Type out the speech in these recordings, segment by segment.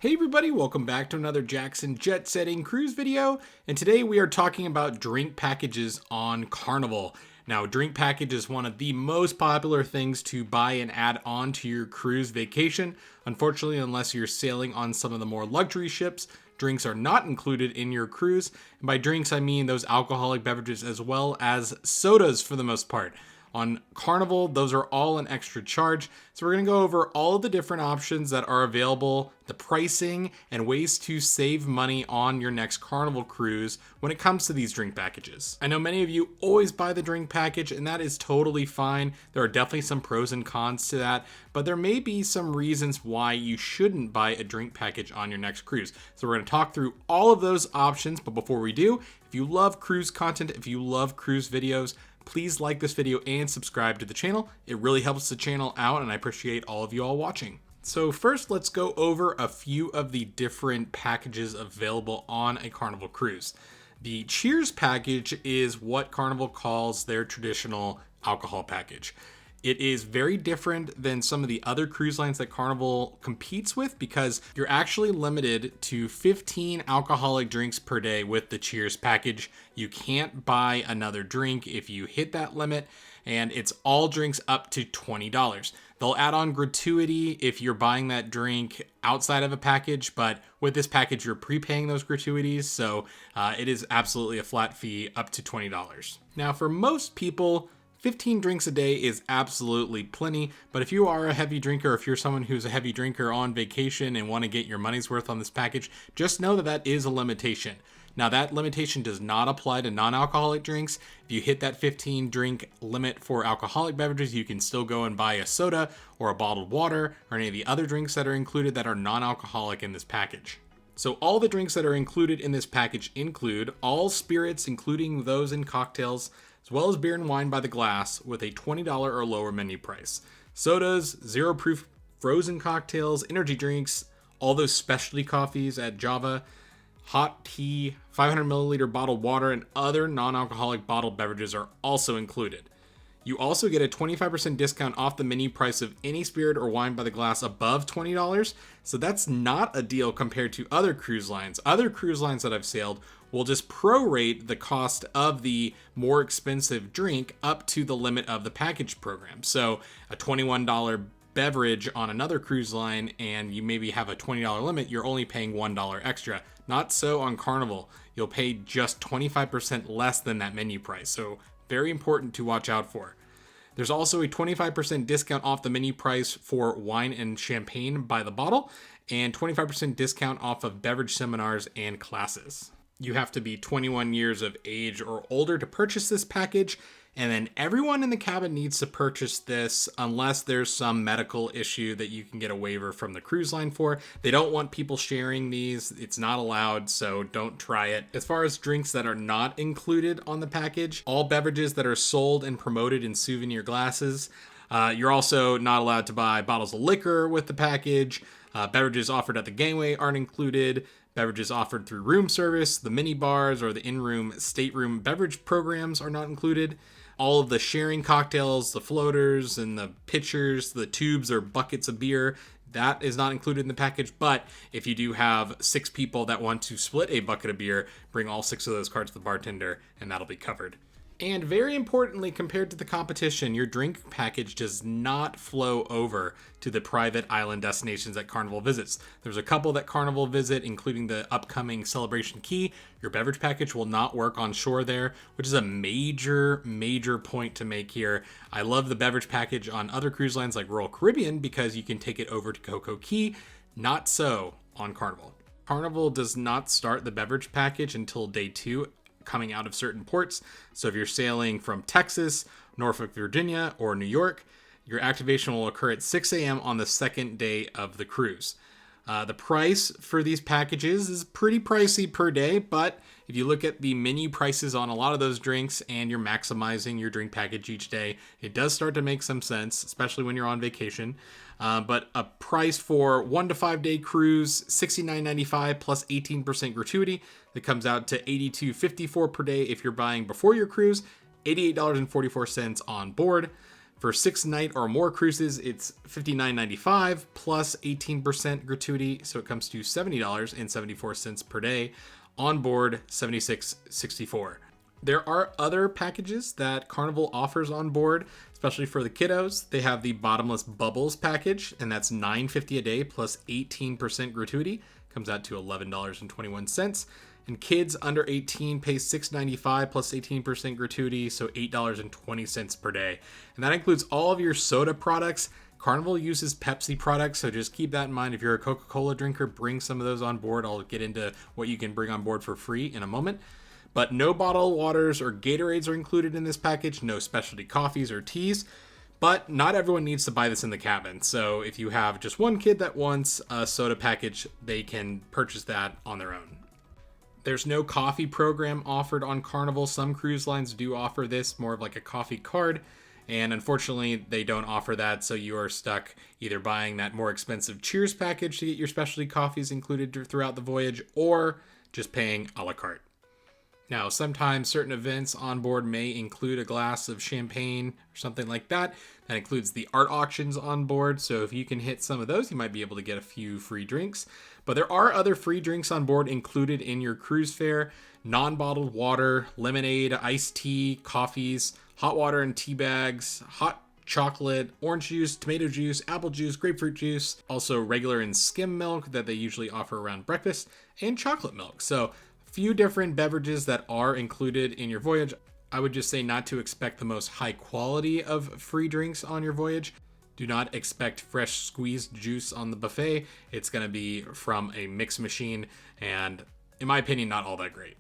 Hey everybody, welcome back to another Jackson Jet Setting Cruise video, and today we are talking about drink packages on Carnival. Now, drink package is one of the most popular things to buy and add on to your cruise vacation. Unfortunately, unless you're sailing on some of the more luxury ships, drinks are not included in your cruise. And by drinks, I mean those alcoholic beverages as well as sodas for the most part. On Carnival, those are all an extra charge. So we're going to go over all of the different options that are available, the pricing, and ways to save money on your next Carnival cruise when it comes to these drink packages. I know many of you always buy the drink package, and that is totally fine. There are definitely some pros and cons to that, but there may be some reasons why you shouldn't buy a drink package on your next cruise. So we're going to talk through all of those options, but before we do, if you love cruise content, if you love cruise videos, please like this video and subscribe to the channel. It really helps the channel out, and I appreciate all of you all watching. So first, let's go over a few of the different packages available on a Carnival cruise. The Cheers package is what Carnival calls their traditional alcohol package. It is very different than some of the other cruise lines that Carnival competes with because you're actually limited to 15 alcoholic drinks per day with the Cheers package. You can't buy another drink if you hit that limit, and it's all drinks up to $20. They'll add on gratuity if you're buying that drink outside of a package, but with this package, you're prepaying those gratuities, so it is absolutely a flat fee up to $20. Now, for most people, 15 drinks a day is absolutely plenty, but if you are a heavy drinker, if you're someone who's a heavy drinker on vacation and want to get your money's worth on this package, just know that that is a limitation. Now, that limitation does not apply to non-alcoholic drinks. If you hit that 15 drink limit for alcoholic beverages, you can still go and buy a soda or a bottled water or any of the other drinks that are included that are non-alcoholic in this package. So all the drinks that are included in this package include all spirits, including those in cocktails, as well as beer and wine by the glass with a $20 or lower menu price. Sodas, zero proof frozen cocktails, energy drinks, all those specialty coffees at Java, hot tea, 500 milliliter bottled water, and other non-alcoholic bottled beverages are also included. You also get a 25% discount off the menu price of any spirit or wine by the glass above $20. So that's not a deal compared to other cruise lines. Other cruise lines that I've sailed will just prorate the cost of the more expensive drink up to the limit of the package program. So a $21 beverage on another cruise line and you maybe have a $20 limit, you're only paying $1 extra. Not so on Carnival. You'll pay just 25% less than that menu price. So very important to watch out for. There's also a 25% discount off the menu price for wine and champagne by the bottle, and 25% discount off of beverage seminars and classes. You have to be 21 years of age or older to purchase this package, and then everyone in the cabin needs to purchase this unless there's some medical issue that you can get a waiver from the cruise line for. They don't want people sharing these. It's not allowed, so don't try it. As far as drinks that are not included on the package, all beverages that are sold and promoted in souvenir glasses. You're also not allowed to buy bottles of liquor with the package. Beverages offered at the gangway aren't included. Beverages offered through room service, the mini bars, or the in-room stateroom beverage programs are not included. All of the sharing cocktails, the floaters and the pitchers, the tubes or buckets of beer, that is not included in the package. But if you do have 6 people that want to split a bucket of beer, bring all 6 of those cards to the bartender and that'll be covered. And very importantly, compared to the competition, your drink package does not flow over to the private island destinations that Carnival visits. There's a couple that Carnival visit, including the upcoming Celebration Key. Your beverage package will not work on shore there, which is a major point to make here. I love the beverage package on other cruise lines like Royal Caribbean because you can take it over to Coco Key. Not so on Carnival. Carnival does not start the beverage package until day 2 coming out of certain ports. So if you're sailing from Texas, Norfolk, Virginia, or New York, your activation will occur at 6 a.m. on the second day of the cruise. The price for these packages is pretty pricey per day, but if you look at the menu prices on a lot of those drinks and you're maximizing your drink package each day, it does start to make some sense, especially when you're on vacation. But a price for 1 to 5 day cruise, $69.95 plus 18% gratuity, that comes out to $82.54 per day if you're buying before your cruise, $88.44 on board. For 6-night or more cruises, it's $59.95 plus 18% gratuity, so it comes to $70.74 per day. On board, $76.64. There are other packages that Carnival offers on board, especially for the kiddos. They have the Bottomless Bubbles package, and that's $9.50 a day plus 18% gratuity. Comes out to $11.21. And kids under 18 pay $6.95 plus 18% gratuity, so $8.20 per day. And that includes all of your soda products. Carnival uses Pepsi products, so just keep that in mind. If you're a Coca-Cola drinker, bring some of those on board. I'll get into what you can bring on board for free in a moment. But no bottled waters or Gatorades are included in this package, no specialty coffees or teas. But not everyone needs to buy this in the cabin. So if you have just one kid that wants a soda package, they can purchase that on their own. There's no coffee program offered on Carnival. Some cruise lines do offer this, more of like a coffee card. And unfortunately, they don't offer that. So you are stuck either buying that more expensive Cheers package to get your specialty coffees included throughout the voyage, or just paying a la carte. Now, sometimes certain events on board may include a glass of champagne or something like that. That includes the art auctions on board. So if you can hit some of those, you might be able to get a few free drinks. But there are other free drinks on board included in your cruise fare. Non-bottled water, lemonade, iced tea, coffees, hot water and tea bags, hot chocolate, orange juice, tomato juice, apple juice, grapefruit juice. Also regular and skim milk that they usually offer around breakfast, and chocolate milk. So few different beverages that are included in your voyage. I would just say not to expect the most high quality of free drinks on your voyage. Do not expect fresh squeezed juice on the buffet. It's going to be from a mix machine, and in my opinion, not all that great.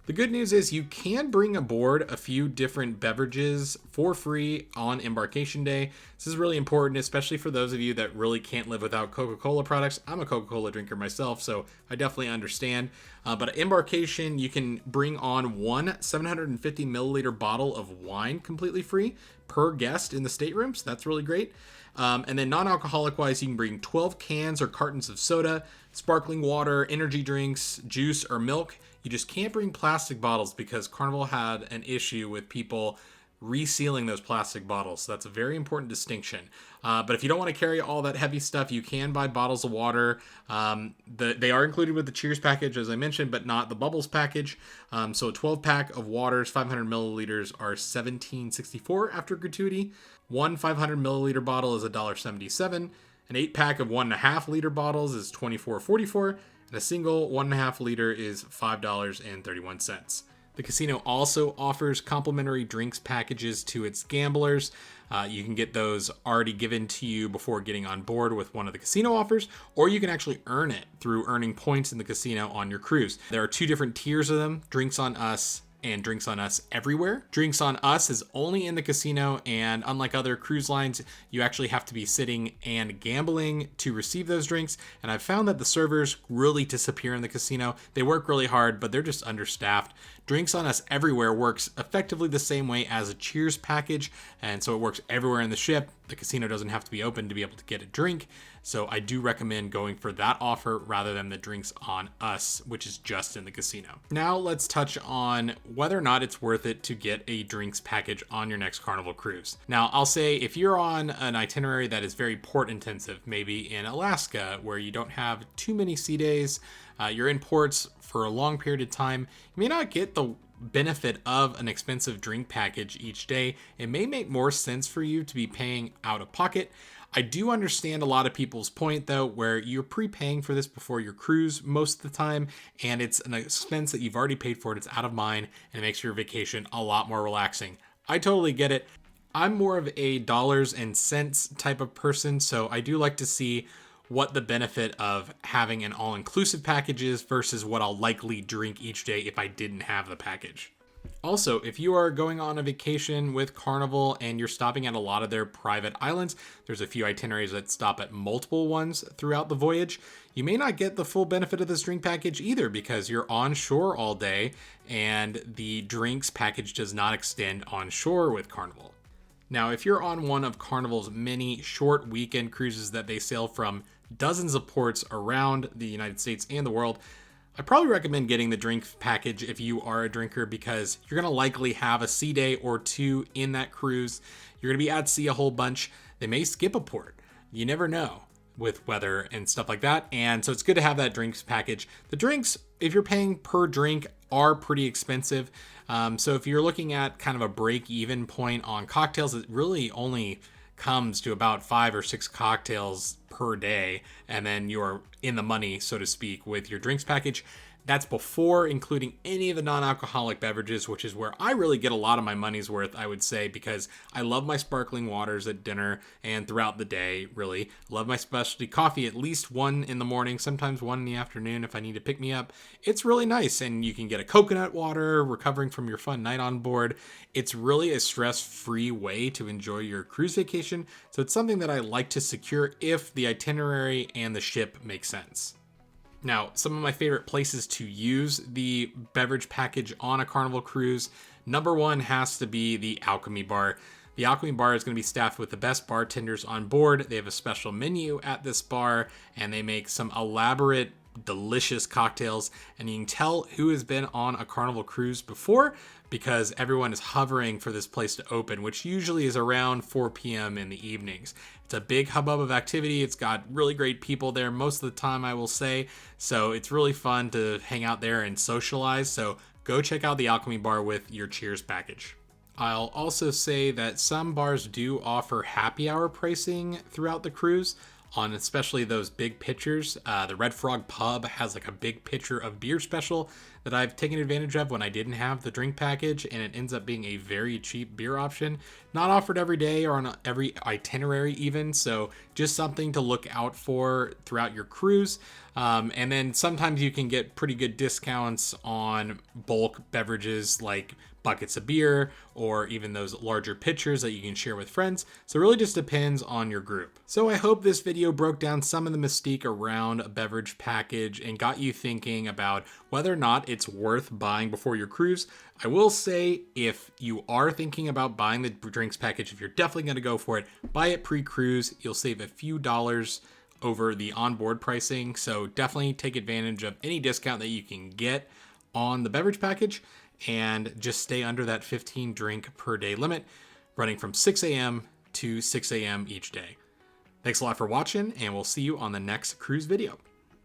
The good news is you can bring aboard a few different beverages for free on embarkation day. This is really important, especially for those of you that really can't live without Coca-Cola products. I'm a Coca-Cola drinker myself, so I definitely understand. But at embarkation, you can bring on one 750 milliliter bottle of wine completely free per guest in the stateroom, so that's really great. And then non-alcoholic wise, you can bring 12 cans or cartons of soda, sparkling water, energy drinks, juice, or milk. You just can't bring plastic bottles because Carnival had an issue with people resealing those plastic bottles. So that's a very important distinction. But if you don't want to carry all that heavy stuff, you can buy bottles of water. They are included with the Cheers package, as I mentioned, but not the Bubbles package. So a 12-pack of waters, 500 milliliters, are $17.64 after gratuity. One 500 milliliter bottle is $1.77. An 8-pack of 1.5 liter bottles is $24.44. And a single 1.5 liter is $5.31. The casino also offers complimentary drinks packages to its gamblers. You can get those already given to you before getting on board with one of the casino offers, or you can actually earn it through earning points in the casino on your cruise. There are 2 different tiers of them, Drinks on Us and Drinks on Us Everywhere. Drinks on Us is only in the casino, and unlike other cruise lines, you actually have to be sitting and gambling to receive those drinks. And I've found that the servers really disappear in the casino. They work really hard, but they're just understaffed. Drinks on Us Everywhere works effectively the same way as a Cheers package, and so it works everywhere in the ship. The casino doesn't have to be open to be able to get a drink, so I do recommend going for that offer rather than the Drinks on Us, which is just in the casino. Now let's touch on whether or not it's worth it to get a drinks package on your next Carnival cruise. Now, I'll say if you're on an itinerary that is very port intensive, maybe in Alaska, where you don't have too many sea days, you're in ports for a long period of time, you may not get the benefit of an expensive drink package each day. It may make more sense for you to be paying out of pocket. I do understand a lot of people's point, though, where you're prepaying for this before your cruise most of the time, and it's an expense that you've already paid for. It's out of mind, and it makes your vacation a lot more relaxing. I totally get it. I'm more of a dollars and cents type of person, so I do like to see what the benefit of having an all-inclusive package is versus what I'll likely drink each day if I didn't have the package. Also, if you are going on a vacation with Carnival and you're stopping at a lot of their private islands, there's a few itineraries that stop at multiple ones throughout the voyage, you may not get the full benefit of this drink package either because you're on shore all day and the drinks package does not extend on shore with Carnival. Now, if you're on one of Carnival's many short weekend cruises that they sail from dozens of ports around the United States and the world, I probably recommend getting the drink package if you are a drinker because you're going to likely have a sea day or two in that cruise. You're going to be at sea a whole bunch. They may skip a port. You never know with weather and stuff like that. And so it's good to have that drinks package. The drinks, if you're paying per drink, are pretty expensive. So if you're looking at kind of a break-even point on cocktails, it really only comes to about 5 or 6 cocktails per day, and then you're in the money, so to speak, with your drinks package. That's before including any of the non-alcoholic beverages, which is where I really get a lot of my money's worth, I would say, because I love my sparkling waters at dinner and throughout the day, really. Love my specialty coffee, at least one in the morning, sometimes one in the afternoon if I need to pick me up. It's really nice, and you can get a coconut water recovering from your fun night on board. It's really a stress-free way to enjoy your cruise vacation, so it's something that I like to secure if the itinerary and the ship make sense. Now, some of my favorite places to use the beverage package on a Carnival cruise, number one has to be the Alchemy Bar. The Alchemy Bar is going to be staffed with the best bartenders on board. They have a special menu at this bar, and they make some elaborate, delicious cocktails. And you can tell who has been on a Carnival cruise before because everyone is hovering for this place to open, which usually is around 4 p.m. in the evenings. It's a big hubbub of activity. It's got really great people there most of the time, I will say. So it's really fun to hang out there and socialize. So go check out the Alchemy Bar with your Cheers package. I'll also say that some bars do offer happy hour pricing throughout the cruise on especially those big pitchers. The Red Frog Pub has like a big pitcher of beer special that I've taken advantage of when I didn't have the drink package, and it ends up being a very cheap beer option. Not offered every day or on every itinerary even, so just something to look out for throughout your cruise. And then sometimes you can get pretty good discounts on bulk beverages like buckets of beer or even those larger pitchers that you can share with friends. So it really just depends on your group. So I hope this video broke down some of the mystique around a beverage package and got you thinking about whether or not it's worth buying before your cruise. I will say if you are thinking about buying the drinks package, if you're definitely going to go for it, buy it pre-cruise. You'll save a few dollars over the onboard pricing. So definitely take advantage of any discount that you can get on the beverage package and just stay under that 15 drink per day limit, running from 6 a.m. to 6 a.m. each day. Thanks a lot for watching, and we'll see you on the next cruise video.